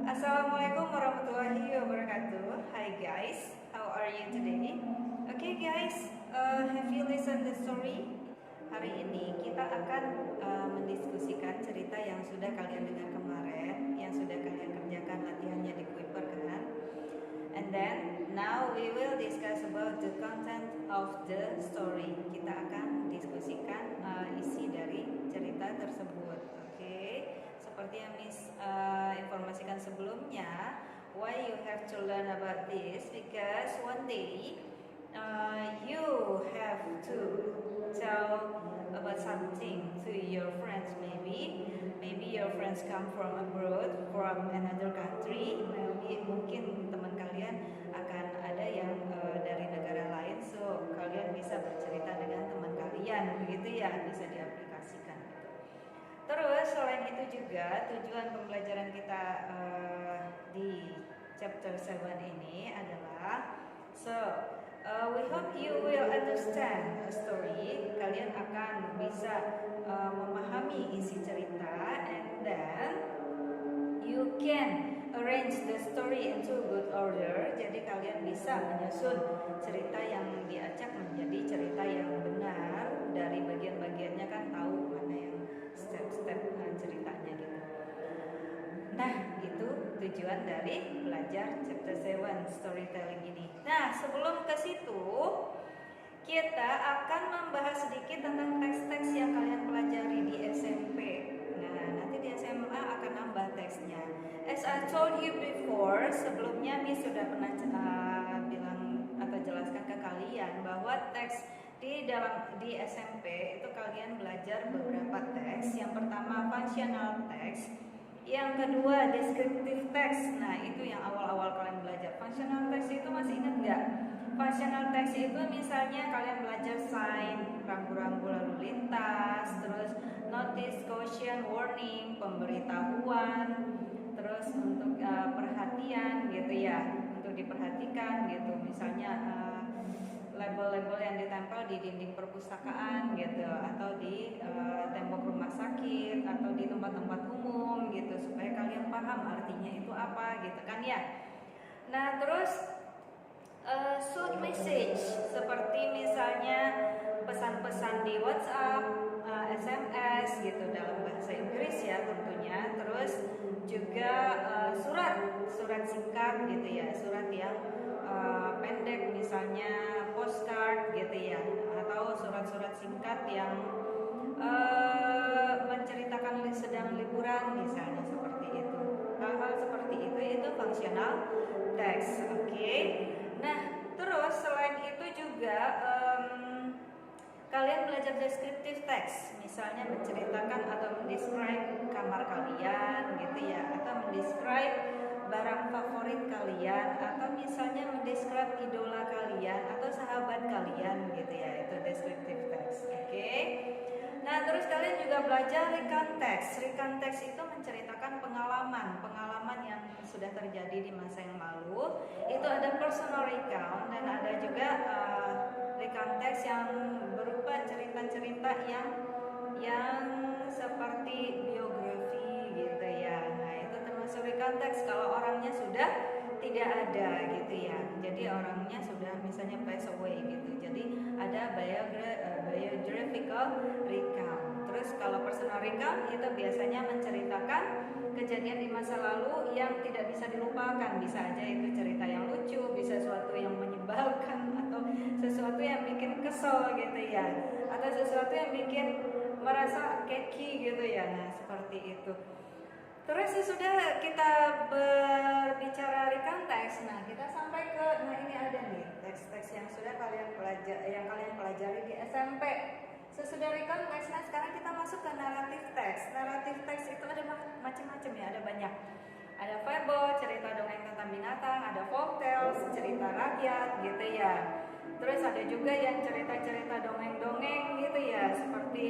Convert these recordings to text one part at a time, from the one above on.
Assalamualaikum warahmatullahi wabarakatuh. Hi guys, how are you today? Okay guys, have you listened the story? Hari ini kita akan mendiskusikan cerita yang sudah kalian dengar kemarin, yang sudah kalian kerjakan latihannya di Kuiper kan? And then now we will discuss about the content of the story. Kita akan diskusikan isi dari cerita tersebut. Okay? Seperti yang Miss informasikan sebelumnya, why you have to learn about this? Because one day you have to tell about something to your friends. Maybe your friends come from abroad, from another country. Mungkin teman kalian akan ada yang dari negara lain, so kalian bisa bercerita dengan teman kalian, begitu ya, bisa diaplikasikan. Terus selain itu juga tujuan pembelajaran kita di chapter 7 ini adalah we hope you will understand a story. Kalian akan bisa memahami isi cerita, and then you can arrange the story into good order. Jadi kalian bisa menyusun cerita yang diacak menjadi cerita yang benar. Dari bagian-bagiannya kan tahu mana yang step-step ceritanya gitu. Nah, itu tujuan dari belajar chapter 7 storytelling ini. Nah, sebelum ke situ, kita akan membahas sedikit tentang teks-teks yang kalian pelajari di SMP. Nah, nanti di SMA akan nambah teksnya. As I told you before, sebelumnya Miss sudah pernah bilang atau jelaskan ke kalian bahwa teks di SMP itu kalian belajar beberapa teks. Yang pertama functional text, yang kedua descriptive text. Nah, itu yang awal-awal kalian belajar. Functional text itu masih ingat nggak? Functional text itu misalnya kalian belajar sign, rambu-rambu lalu lintas, terus notice, caution, warning, pemberitahuan, terus untuk perhatian gitu ya, untuk diperhatikan gitu. Misalnya label-label yang ditempel di dinding perpustakaan gitu, atau di tembok rumah sakit, atau di tempat-tempat umum gitu, supaya kalian paham artinya itu apa gitu kan ya. Nah, terus short message seperti misalnya pesan-pesan di WhatsApp, SMS gitu dalam bahasa Inggris ya tentunya. Terus juga surat singkat gitu ya, surat yang pendek misalnya postcard gitu ya, atau surat-surat singkat yang menceritakan sedang liburan misalnya, seperti itu. Hal-hal seperti itu functional text. Oke. Nah, terus selain itu juga kalian belajar descriptive text, misalnya menceritakan atau mendescribe kamar kalian gitu ya, atau mendescribe barang favorit kalian, atau misalnya mendescribe idola kalian atau sahabat kalian gitu ya, itu descriptive text. Oke. Nah, terus kalian juga belajar recount text. Recount text itu menceritakan pengalaman yang sudah terjadi di masa yang lalu. Itu ada personal recount, dan ada juga recount text yang berupa cerita-cerita yang seperti biografi gitu ya. Nah, itu termasuk recount text kalau orangnya sudah tidak ada gitu ya. Jadi orangnya sudah misalnya pass away gitu. Jadi ada biographical recount. Terus kalau personal recount itu biasanya menceritakan kejadian di masa lalu yang tidak bisa dilupakan. Bisa aja itu cerita yang lucu, bisa sesuatu yang menyebalkan, atau sesuatu yang bikin kesel gitu ya, atau sesuatu yang bikin merasa keki gitu ya. Nah, seperti itu. Terus sudah kita berbicara recount text. Nah, kita sampai ke ini ada nih teks-teks yang sudah kalian pelajari di SMP. Sesudah recount text, nah sekarang kita masuk ke narrative text. Narrative text itu ada macam-macam ya, ada banyak. Ada fable, cerita dongeng tentang binatang, ada folktales, cerita rakyat gitu ya. Terus ada juga yang cerita-cerita dongeng-dongeng gitu ya, seperti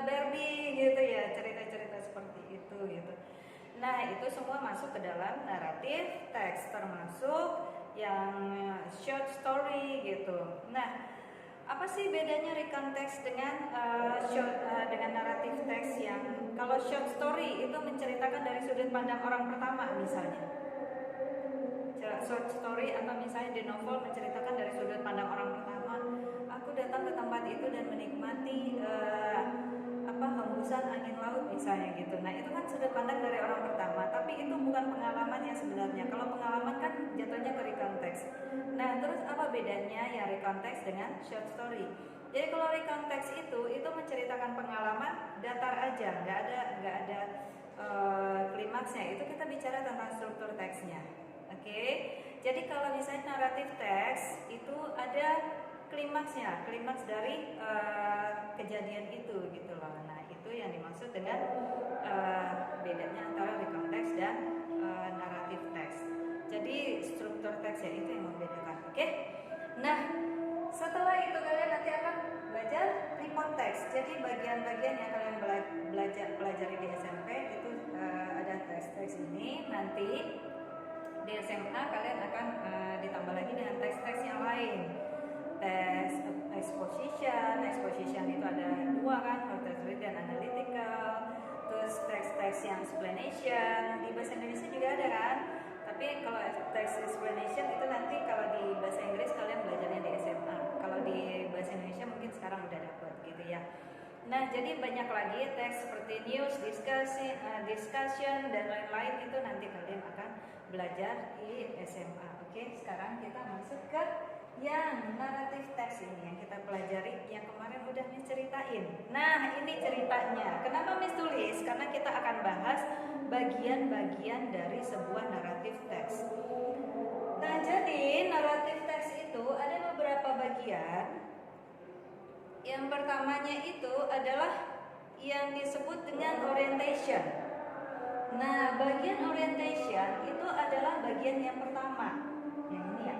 Barbie gitu ya, cerita-cerita seperti itu gitu. Nah, itu semua masuk ke dalam narrative text, termasuk yang short story gitu. Nah, apa sih bedanya recount text dengan narrative text? Yang kalau short story itu menceritakan menceritakan dari sudut pandang orang pertama misalnya. Short story atau misalnya di novel menceritakan dari sudut pandang orang pertama. Aku datang ke tempat itu dan menikmati hembusan angin laut misalnya gitu. Nah itu kan sudut pandang dari orang pertama, tapi itu bukan pengalaman yang sebenarnya. Kalau pengalaman kan jatuhnya ke recount text. Nah terus apa bedanya ya recount text dengan short story? Jadi kalau recount text itu menceritakan pengalaman datar aja, nggak ada klimaksnya. Itu kita bicara tentang struktur teksnya. Oke, jadi kalau misalnya naratif teks itu ada klimaksnya, klimaks dari kejadian itu gitu loh. Nah itu yang dimaksud dengan bedanya antara recount text dan naratif teks. Jadi struktur teks ya itu yang membedakan. Oke, nah setelah itu kalian nanti akan belajar report text. Jadi bagian-bagian yang kalian pelajari di SMP itu ada teks-teks ini. Nanti di SMA kalian akan ditambah lagi dengan teks-teks yang lain. Teks exposition itu ada dua kan, orthographic dan analytical. Terus teks-teks yang explanation di bahasa Indonesia juga ada kan. Tapi kalau teks explanation itu nanti kalau di bahasa Inggris kalian belajarnya di SMA. Kalau di bahasa Indonesia mungkin sekarang udah dapet gitu ya. Nah jadi banyak lagi teks seperti news, discussion dan lain-lain itu nanti kalian akan belajar di SMA. Oke, sekarang kita masuk ke yang naratif teks ini yang kita pelajari, yang kemarin udah Miss ceritain. Nah ini ceritanya. Kenapa Miss tulis? Karena kita akan bahas bagian-bagian dari sebuah naratif teks. Nah jadi naratif teks itu ada beberapa bagian. Yang pertamanya itu adalah yang disebut dengan orientation. Nah bagian orientation itu adalah bagian yang pertama. Yang ini ya,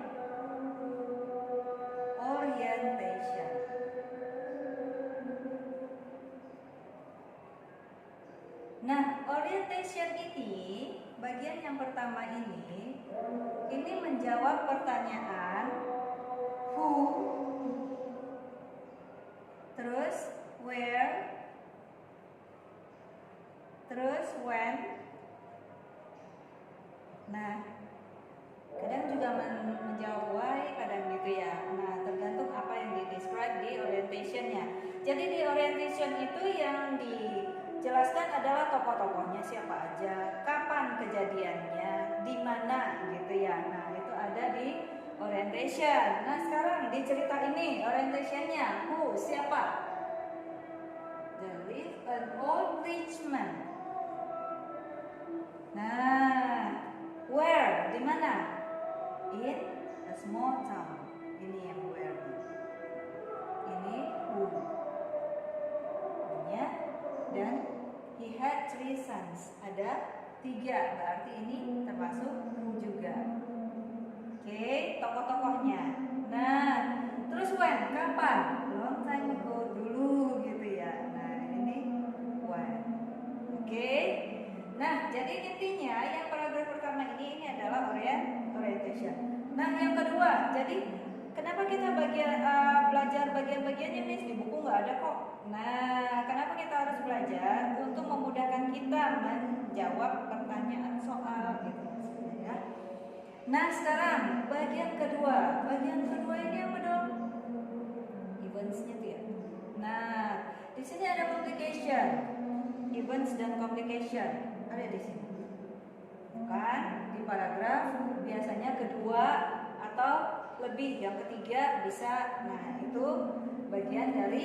orientation. Nah, orientation ini, bagian yang pertama ini menjawab pertanyaan who, terus where, terus when. Nah, kadang juga menjawab why, kadang gitu ya. Nah, tergantung apa yang di-describe di orientationnya. Jadi di orientation itu yang dijelaskan adalah tokoh-tokohnya siapa aja, kapan kejadiannya, di mana gitu ya. Nah, itu ada di orientation. Nah, sekarang di cerita ini orientationnya who, siapa? There live an old rich man. Nah, where, di mana? In a small town. Ini yang where. Ini who. Ya. Dan he had 3 sons. Ada 3, berarti ini termasuk who juga. Oke, tokoh-tokohnya. Nah, terus when, kapan? Long time ago, dulu gitu ya. Nah, ini when. Oke. Nah, jadi intinya yang paragraf pertama ini adalah orientation. Nah, yang kedua, jadi kenapa kita belajar bagian-bagiannya, Miss? Di buku nggak ada kok. Nah, kenapa kita harus belajar? Untuk memudahkan kita menjawab pertanyaan soal gitu ya. Nah, sekarang bagian kedua. Bagian kedua ini apa dong? Events-nya tuh ya. Nah, di sini ada complication. Events dan complication ada di sini. Kan di paragraf biasanya kedua atau lebih, yang ketiga bisa. Nah, itu bagian dari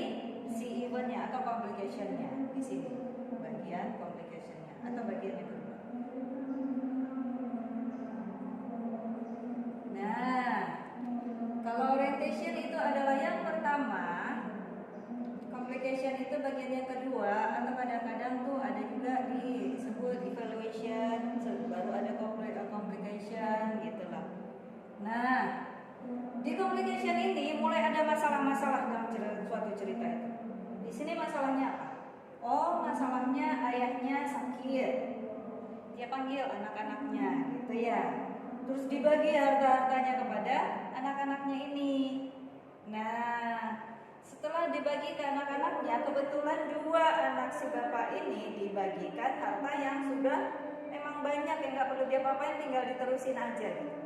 si eventnya atau complicationnya di sini. Bagian complicationnya atau bagian yang kedua. Nah, kalau orientation itu adalah yang pertama, complication itu bagian yang kedua, atau kadang-kadang tuh ada juga disebut evaluation, baru ada complication gitu lah. Nah, di complication ini mulai ada masalah-masalah dalam suatu cerita itu. Di sini masalahnya apa? Oh, masalahnya ayahnya sakit. Dia panggil anak-anaknya gitu ya. Terus dibagi harta-hartanya kepada anak-anaknya ini. Nah, Setelah dibagi ke anak-anaknya, kebetulan dua anak si bapak ini dibagikan harta yang sudah memang banyak, yang nggak perlu dia apain, tinggal diterusin aja gitu.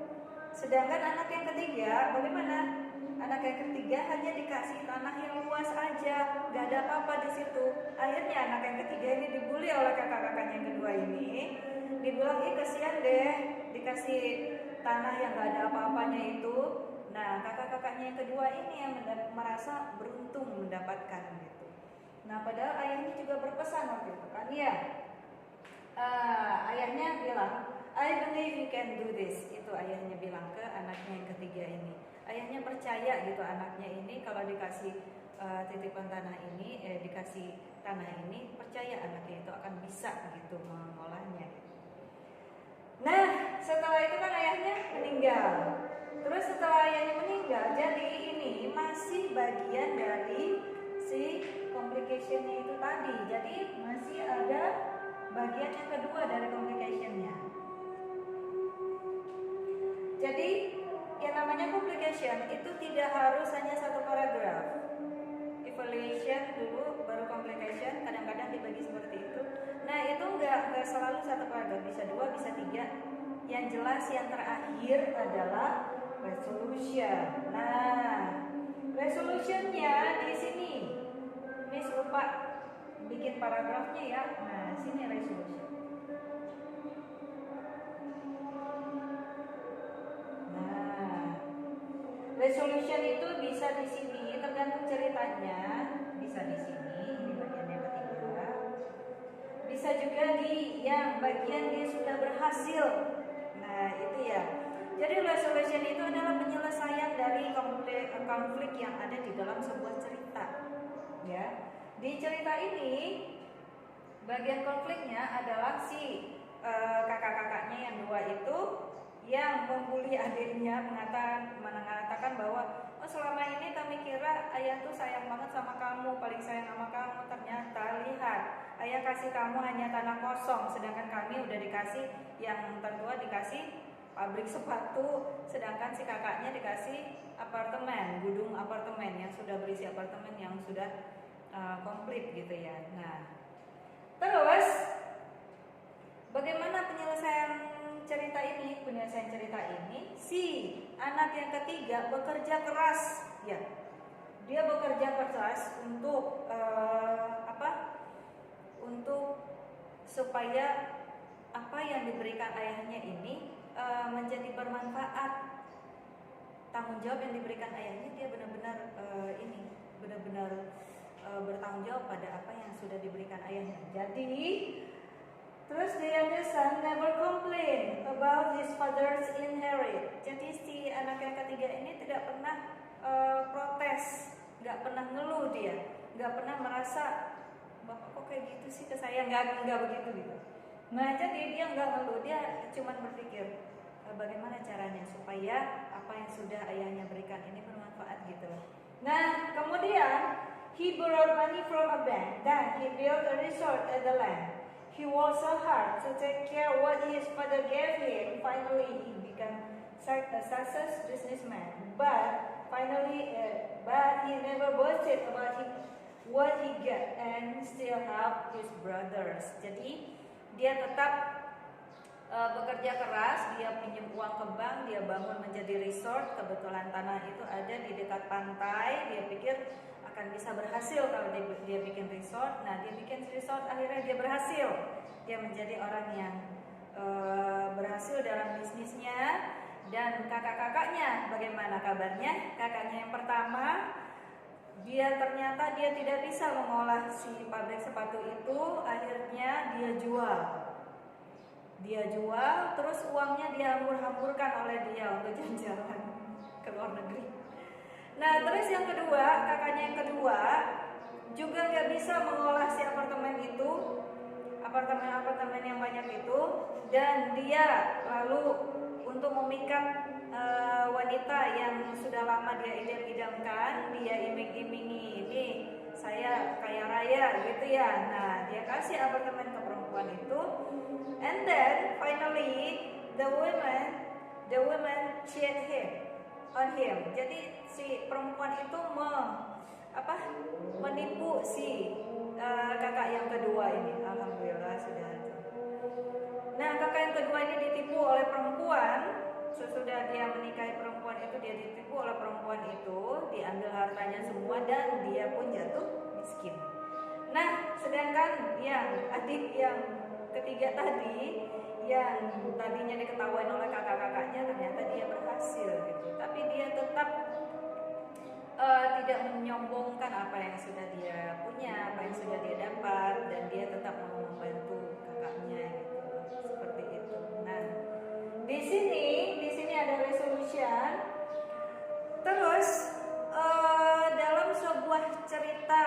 Sedangkan anak yang ketiga, bagaimana? Anak yang ketiga hanya dikasih tanah yang luas aja, nggak ada apa-apa di situ. Akhirnya anak yang ketiga ini dibully oleh kakak-kakaknya yang kedua ini. Dibilang, kasihan deh, dikasih tanah yang nggak ada apa-apanya itu. Nah, kakak-kakaknya yang kedua ini yang merasa beruntung mendapatkan gitu. Nah, padahal ayahnya juga berpesan waktu itu kan, ya. Ayahnya bilang, I believe you can do this. Itu ayahnya bilang ke anaknya yang ketiga ini. Ayahnya percaya gitu anaknya ini kalau dikasih titipan tanah ini, dikasih tanah ini, percaya anaknya itu akan bisa gitu mengolahnya. Nah, setelah itu kan ayahnya meninggal. Terus setelah ayahnya meninggal, jadi ini masih bagian dari si complication-nya itu tadi. Jadi masih ada bagian yang kedua dari complication-nya. Jadi yang namanya complication itu tidak harus hanya satu paragraf. Evaluation dulu, baru complication, kadang-kadang dibagi seperti itu. Nah, itu nggak selalu satu paragraf, bisa dua, bisa tiga. Yang jelas yang terakhir adalah resolution. Nah, resolutionnya di sini. Miss lupa bikin paragrafnya ya. Nah, sini resolution. Nah, resolution itu bisa di sini, tergantung ceritanya. Bisa di sini, ini bagian yang ketiga. Bisa juga di yang bagian dia sudah berhasil. Nah, itu ya. Jadi resolution itu adalah penyelesaian dari konflik yang ada di dalam sebuah cerita. Ya. Di cerita ini bagian konfliknya adalah si kakak-kakaknya yang dua itu yang membuli adiknya, mengatakan bahwa selama ini kami kira ayah tuh sayang banget sama kamu, paling sayang sama kamu. Ternyata lihat, ayah kasih kamu hanya tanah kosong, sedangkan kami udah dikasih, yang tertua dikasih pabrik sepatu, sedangkan si kakaknya dikasih apartemen, gedung apartemen yang sudah berisi apartemen yang sudah komplit gitu ya. Nah, terus bagaimana penyelesaian cerita ini? Penyelesaian cerita ini, si anak yang ketiga bekerja keras, ya. Dia bekerja keras untuk Untuk supaya apa yang diberikan ayahnya ini menjadi bermanfaat. Tanggung jawab yang diberikan ayahnya, dia benar-benar bertanggung jawab pada apa yang sudah diberikan ayahnya. Jadi terus the youngest son never complain about his father's inherit. Jadi si anak yang ketiga ini tidak pernah protes, nggak pernah ngeluh dia, nggak pernah merasa bapak kok kayak gitu sih ke saya, nggak begitu gitu. Nah, jadi dia nggak ngeluh, dia cuma berpikir bagaimana caranya supaya apa yang sudah ayahnya berikan ini bermanfaat gitu. Nah, kemudian he borrowed money from a bank, then he built a resort at the land. He worked so hard to take care of what his father gave him. Finally, he became a success businessman. But he never boasted about what he got and still helped his brothers. Jadi dia tetap bekerja keras, dia pinjam uang ke bank, dia bangun menjadi resort. Kebetulan tanah itu ada di dekat pantai. Dia pikir akan bisa berhasil kalau dia bikin resort. Nah, dia bikin resort, akhirnya dia berhasil. Dia menjadi orang yang berhasil dalam bisnisnya. Dan kakak-kakaknya bagaimana kabarnya? Kakaknya yang pertama, ternyata dia tidak bisa mengolah si pabrik sepatu itu. Akhirnya dia jual, terus uangnya dihambur-hamburkan oleh dia untuk jalan-jalan ke luar negeri. Nah, terus yang kedua, kakaknya yang kedua juga nggak bisa mengolah si apartemen itu, apartemen yang banyak itu, dan dia lalu untuk memikat wanita yang sudah lama dia idam-idamkan, dia iming-imingi, ini saya kaya raya gitu ya. Nah, dia kasih apartemen ke perempuan itu, and then finally the woman cheat on him. Jadi si perempuan itu apa menipu si kakak yang kedua ini. Alhamdulillah sudah. Nah, kakak yang kedua ini ditipu oleh perempuan. Sesudah dia menikahi perempuan itu, dia ditipu oleh perempuan itu, diambil hartanya semua dan dia pun jatuh miskin. Nah, sedangkan yang adik yang ketiga tadi, yang tadinya diketahui oleh kakak-kakaknya, ternyata dia berhasil gitu. Tapi dia tetap tidak menyombongkan apa yang sudah dia punya, apa yang sudah dia dapat, dan dia tetap mau membantu kakaknya gitu. Seperti itu. Nah, di sini ada resolution. Terus dalam sebuah cerita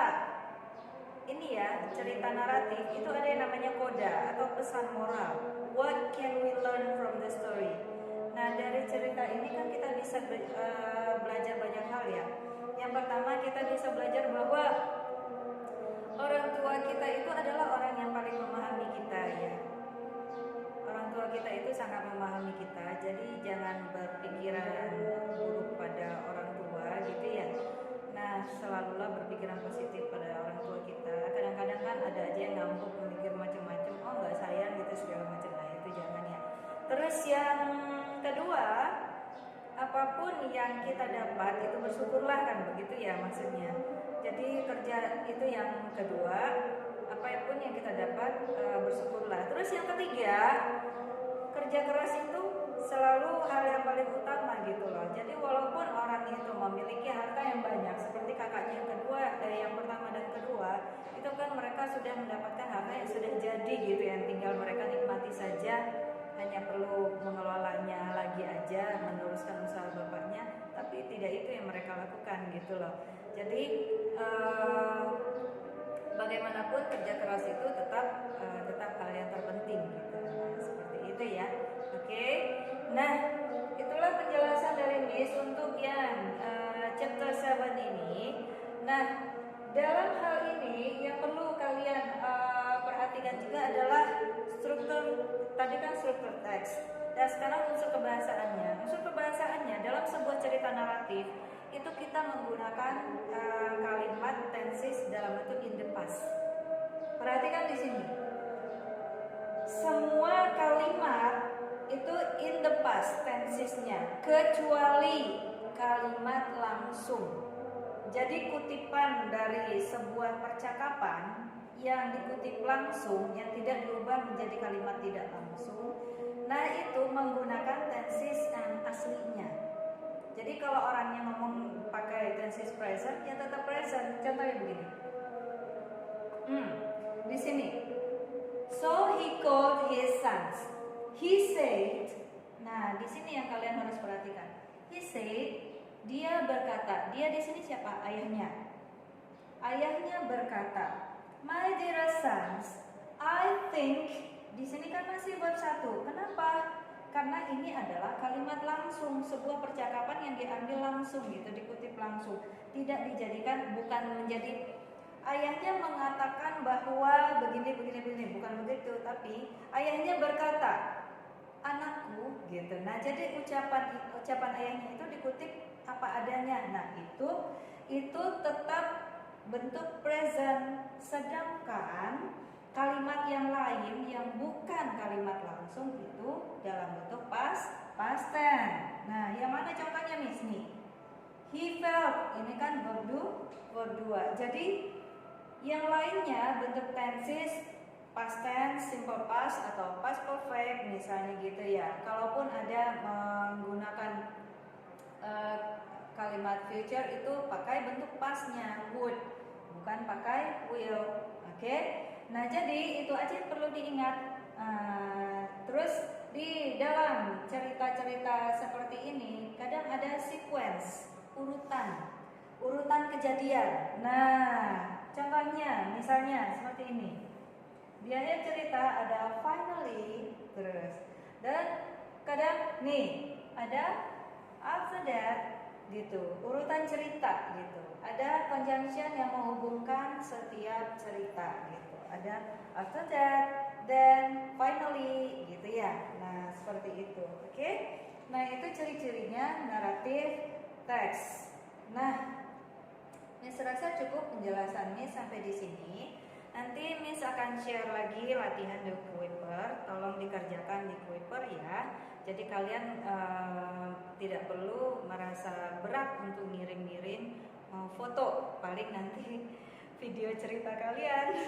ini ya, cerita naratif itu ada yang namanya koda atau pesan moral. What can we learn from the story? Nah, dari cerita ini kan kita bisa belajar banyak hal ya. Yang pertama, kita bisa belajar bahwa orang tua kita itu adalah orang yang paling memahami kita ya. Orang tua kita itu sangat memahami kita, jadi jangan berpikiran buruk pada orang tua gitu ya. Nah, selalulah berpikiran positif pada orang tua kita. Kadang-kadang kan ada aja yang ngambek, memikir macam-macam, oh nggak sayang gitu segala macam. Nah, itu jangan ya. Terus yang kedua, apapun yang kita dapat itu bersyukurlah, kan begitu ya maksudnya. Jadi kerja itu yang kedua, apapun yang kita dapat bersyukurlah. Terus yang ketiga, kerja keras itu selalu hal yang paling utama gitu loh. Jadi walaupun orang itu memiliki harta yang banyak seperti kakaknya yang kedua, yang pertama dan kedua, itu kan mereka sudah mendapatkan harta yang sudah jadi gitu, yang tinggal mereka nikmati saja, hanya perlu mengelolanya lagi aja, meneruskan usaha bapaknya, tapi tidak itu yang mereka lakukan gitu loh. Jadi bagaimanapun kerja keras itu tetap hal yang terpenting gitu. Nah, seperti itu ya. Oke. Nah, itulah penjelasan dari Miss untuk yang chapter 7 ini. Nah, dalam hal ini yang perlu kalian perhatikan juga adalah struktur, tadi kan struktur teks. Dan sekarang unsur kebahasaannya. Unsur kebahasaannya dalam sebuah cerita naratif itu kita menggunakan kalimat tenses dalam bentuk in the past. Perhatikan di sini. Semua kalimat itu in the past tensesnya, kecuali kalimat langsung. Jadi kutipan dari sebuah percakapan yang dikutip langsung, yang tidak diubah menjadi kalimat tidak langsung, nah itu menggunakan tenses yang aslinya. Jadi kalau orangnya ngomong pakai tenses present, ya tetap present. Contohnya begini. Di sini. So he called his sons. He said. Nah, di sini yang kalian harus perhatikan. He said, dia berkata. Dia di sini siapa? Ayahnya. Ayahnya berkata, my dear sons, I think. Di sini kan masih bab 1. Kenapa? Karena ini adalah kalimat langsung, sebuah percakapan yang diambil langsung gitu, dikutip langsung, tidak dijadikan, bukan menjadi ayahnya mengatakan bahwa begini, bukan begitu, tapi ayahnya berkata, anakku gitu. Nah, jadi ucapan ayahnya itu dikutip apa adanya. Nah, itu tetap bentuk present, sedangkan kalimat yang lain yang bukan kalimat langsung itu dalam bentuk past tense. Nah, yang mana contohnya Miss nih? He felt, ini kan verb 2. Jadi yang lainnya bentuk tenses past tense, simple past atau past perfect misalnya gitu ya. Kalaupun ada menggunakan kalimat future itu pakai bentuk pastnya would, bukan pakai will. Oke? Nah, jadi itu aja yang perlu diingat. Terus di dalam cerita-cerita seperti ini kadang ada sequence, urutan kejadian. Nah, contohnya misalnya seperti ini. Di akhir cerita ada finally, terus, dan kadang nih ada after that gitu, urutan cerita gitu. Ada conjunction yang menghubungkan setiap cerita gitu. Ada after that, then finally gitu ya. Nah, seperti itu. Oke? Nah, itu ciri-cirinya naratif teks. Nah, Miss rasa cukup penjelasan Miss sampai di sini. Nanti Miss akan share lagi latihan di Kuiper. Tolong dikerjakan di Kuiper ya. Jadi kalian tidak perlu merasa berat untuk ngirim-ngirim foto. Paling nanti video cerita kalian.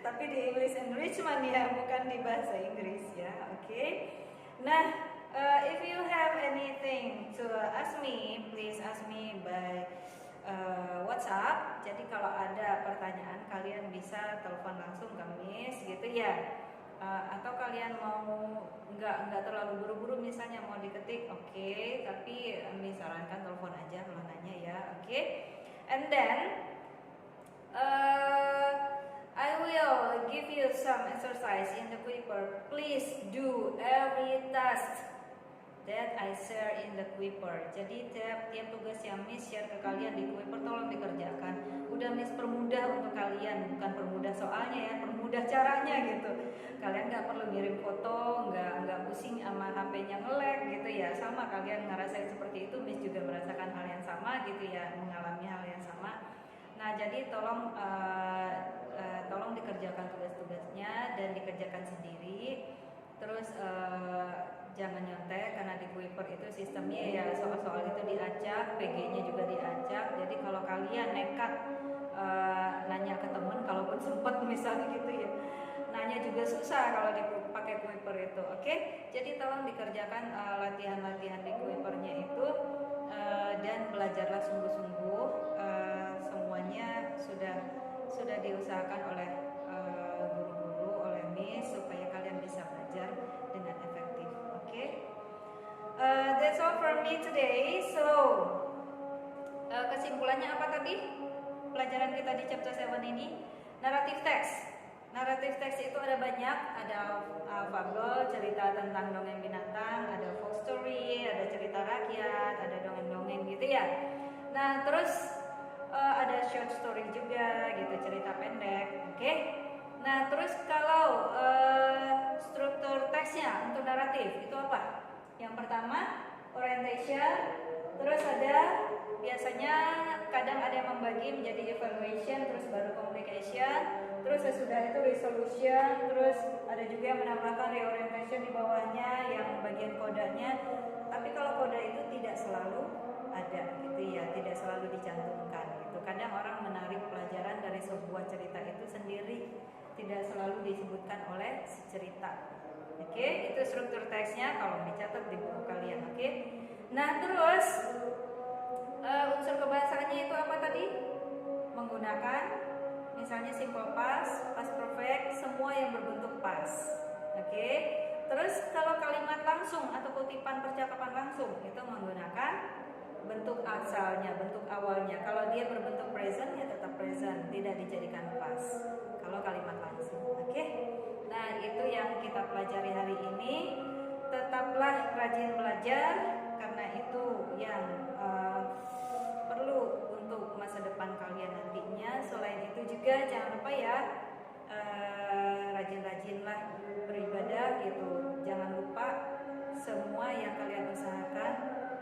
Tapi di English Enrichment ya, bukan di bahasa Inggris ya. Oke. Nah, if you have anything to ask me, please ask me by WhatsApp. Jadi kalau ada pertanyaan kalian bisa telepon langsung ke Miss gitu ya. Atau kalian mau nggak terlalu buru-buru misalnya mau diketik, oke, tapi Miss sarankan telepon aja kalau nanya ya, oke. And then I will give you some exercise in the Kuiper. Please do every task that I share in the Kuiper. Jadi tiap tugas yang Miss share ke kalian di Kuiper tolong dikerjakan. Udah Miss permudah untuk kalian, bukan permudah soalnya ya, permudah caranya gitu. Kalian nggak perlu ngirim foto, nggak pusing sama HP-nya nge-lag gitu ya. Sama kalian ngerasain seperti itu, Miss juga merasakan hal yang sama gitu ya, mengalami hal yang sama. Nah jadi tolong dikerjakan tugas-tugasnya dan dikerjakan sendiri. Terus jangan nyontek karena di Kuiper itu sistemnya ya soal-soal itu diacak, PG-nya juga diacak. Jadi kalau kalian nekat nanya ke temen, kalaupun sempat misalnya gitu ya, nanya juga susah kalau dipakai Kuiper itu. Oke? Jadi tolong dikerjakan latihan-latihan di Kuipernya itu dan belajarlah sungguh-sungguh. Semuanya sudah diusahakan oleh guru-guru, oleh Miss supaya kalian bisa belajar dengan efektif. Oke? That's all from me today. So, kesimpulannya apa tadi? Pelajaran kita di chapter 7 ini, narrative text. Narrative text itu ada banyak, ada fabel, cerita tentang dongeng binatang, ada folk story, ada cerita rakyat, ada dongeng-dongeng gitu ya. Nah, terus ada short story juga gitu, cerita pendek. Oke? Nah, terus kalau struktur teksnya untuk naratif itu apa? Yang pertama, orientation, terus ada biasanya kadang ada yang membagi menjadi evaluation, terus baru communication, terus sesudah itu resolution, terus ada juga yang menambahkan reorientation di bawahnya yang bagian kodanya. Tapi kalau koda itu tidak selalu ada gitu ya, tidak selalu dicantumkan gitu. Kadang orang menarik pelajaran dari sebuah cerita itu sendiri, tidak selalu disebutkan oleh si cerita. Oke, itu struktur teksnya, tolong dicatat di buku kalian. Oke. Nah, terus unsur kebahasaannya itu apa tadi? Menggunakan misalnya simple past, past perfect, semua yang berbentuk past. Oke. Terus kalau kalimat langsung atau kutipan percakapan langsung itu menggunakan bentuk asalnya, bentuk awalnya. Kalau dia berbentuk present ya tetap present, tidak dijadikan past. Kalau kalimat langsung. Oke. Nah, itu yang kita pelajari hari ini. Tetaplah rajin belajar karena itu yang perlu untuk masa depan kalian nantinya. Selain itu juga jangan lupa ya, rajin-rajinlah beribadah gitu. Jangan lupa semua yang kalian usahakan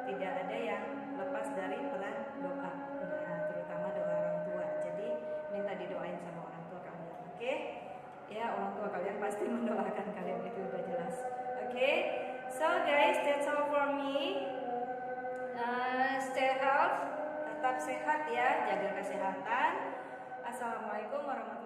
tidak ada yang lepas dari peran doa. Nah, terutama doa orang tua. Jadi minta didoain sama orang tua kalian. Oke? Ya, orang tua kalian pasti mendoakan kalian, itu udah jelas. Oke? So guys, that's all for me. Stay healthy, tetap sehat ya, jaga kesehatan. Assalamualaikum warahmatullahi wabarakatuh.